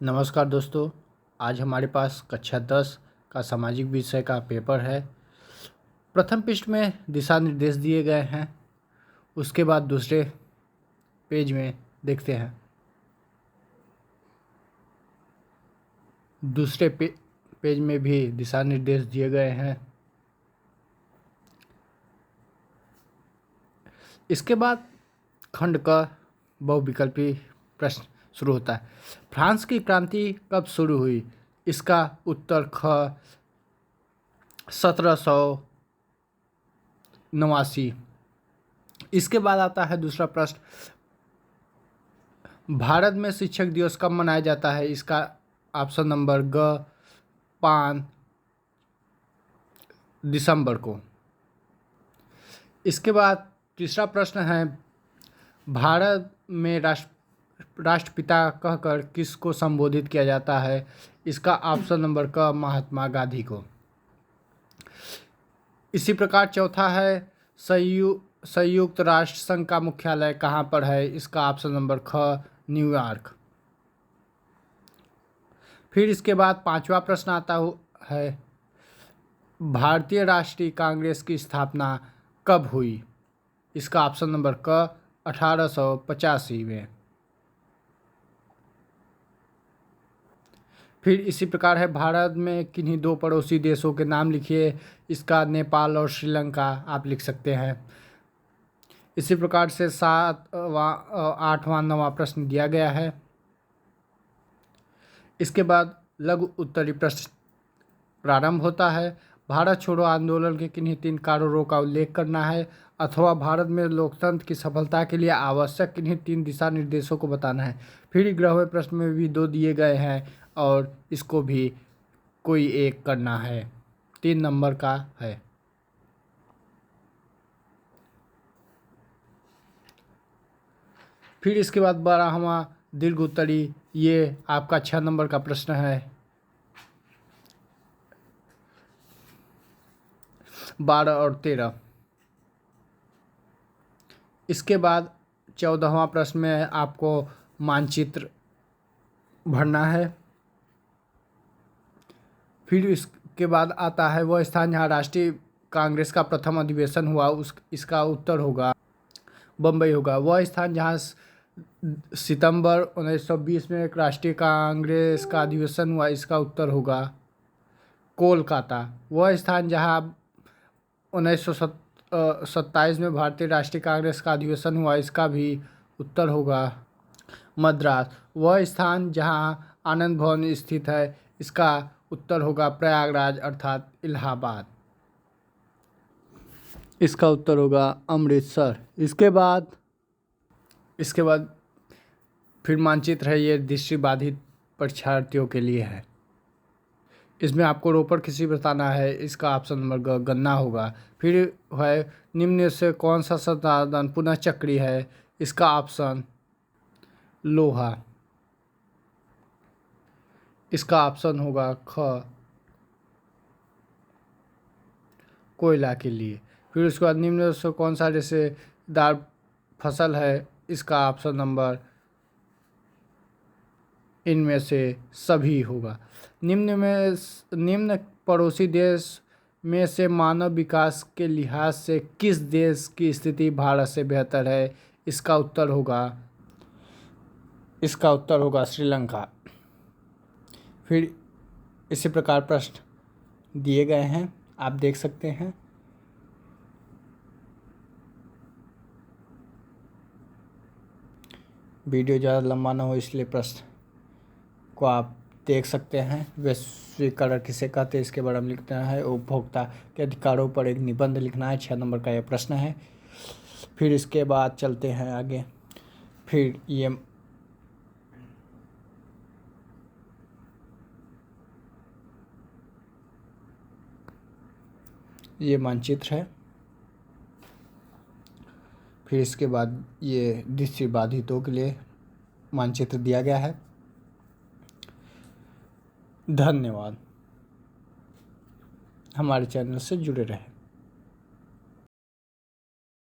नमस्कार दोस्तों। आज हमारे पास कक्षा 10 का सामाजिक विषय का पेपर है। प्रथम पृष्ठ में दिशा निर्देश दिए गए हैं। उसके बाद दूसरे पेज में देखते हैं। दूसरे पेज में भी दिशा निर्देश दिए गए हैं। इसके बाद खंड का बहुविकल्पी प्रश्न शुरू होता है। फ्रांस की क्रांति कब शुरू हुई? इसका उत्तर ख 1789। इसके बाद आता है दूसरा प्रश्न। भारत में शिक्षक दिवस कब मनाया जाता है? इसका ऑप्शन नंबर ग 5 दिसंबर को। इसके बाद तीसरा प्रश्न है, भारत में राष्ट्रपिता कहकर किसको संबोधित किया जाता है? इसका ऑप्शन नंबर क महात्मा गांधी को। इसी प्रकार चौथा है, संयुक्त राष्ट्र संघ का मुख्यालय कहाँ पर है? इसका ऑप्शन नंबर ख न्यूयॉर्क। फिर इसके बाद पांचवा प्रश्न आता है, भारतीय राष्ट्रीय कांग्रेस की स्थापना कब हुई? इसका ऑप्शन नंबर क 1885 में। फिर इसी प्रकार है, भारत में किन्हीं दो पड़ोसी देशों के नाम लिखिए। इसका नेपाल और श्रीलंका आप लिख सकते हैं। इसी प्रकार से 8वां 9वां प्रश्न दिया गया है। इसके बाद लघु उत्तरी प्रश्न प्रारंभ होता है। भारत छोड़ो आंदोलन के किन्हीं 3 कारणों का उल्लेख करना है, अथवा भारत में लोकतंत्र की सफलता के लिए आवश्यक किन्हीं 3 दिशा निर्देशों को बताना है। फिर ग्रहों प्रश्न में भी 2 दिए गए हैं और इसको भी कोई एक करना है। 3 नंबर का है। फिर इसके बाद 12वां दीर्घ उत्तरी, ये आपका 6 नंबर का प्रश्न है। 12 और 13। इसके बाद 14वां प्रश्न में आपको मानचित्र भरना है। फिर इसके बाद आता है, वह स्थान जहाँ राष्ट्रीय कांग्रेस का प्रथम अधिवेशन हुआ, इसका उत्तर होगा बम्बई होगा। वह स्थान जहाँ सितंबर 1920 में एक राष्ट्रीय कांग्रेस का अधिवेशन हुआ, इसका उत्तर होगा कोलकाता। वह स्थान जहाँ 1927 में भारतीय राष्ट्रीय कांग्रेस का अधिवेशन हुआ, इसका भी उत्तर होगा मद्रास। वह स्थान जहाँ आनंद भवन स्थित है, इसका उत्तर होगा प्रयागराज अर्थात इलाहाबाद। इसका उत्तर होगा अमृतसर। इसके बाद फिर मानचित्र है, ये दृष्टिबाधित परीक्षार्थियों के लिए है। इसमें आपको रोपड़ किसी बताना है, इसका ऑप्शन नंबर गन्ना होगा। फिर है, निम्न से कौन सा संसाधन पुनः चक्रीय है? इसका ऑप्शन लोहा। इसका ऑप्शन होगा ख कोयला के लिए। फिर उसके बाद निम्न से कौन सा रेशेदार फसल है? इसका ऑप्शन नंबर इनमें से सभी होगा। निम्न पड़ोसी देश में से मानव विकास के लिहाज से किस देश की स्थिति भारत से बेहतर है? इसका उत्तर होगा श्रीलंका। फिर इसी प्रकार प्रश्न दिए गए हैं, आप देख सकते हैं। वीडियो ज़्यादा लंबा ना हो इसलिए प्रश्न को आप देख सकते हैं। वैश्वीकरण किसे कहते हैं, इसके बारे में लिखना है। उपभोक्ता के अधिकारों पर एक निबंध लिखना है। 6 नंबर का यह प्रश्न है। फिर इसके बाद चलते हैं आगे। फिर ये मानचित्र है। फिर इसके बाद ये दृष्टिबाधितों के लिए मानचित्र दिया गया है। धन्यवाद। हमारे चैनल से जुड़े रहें।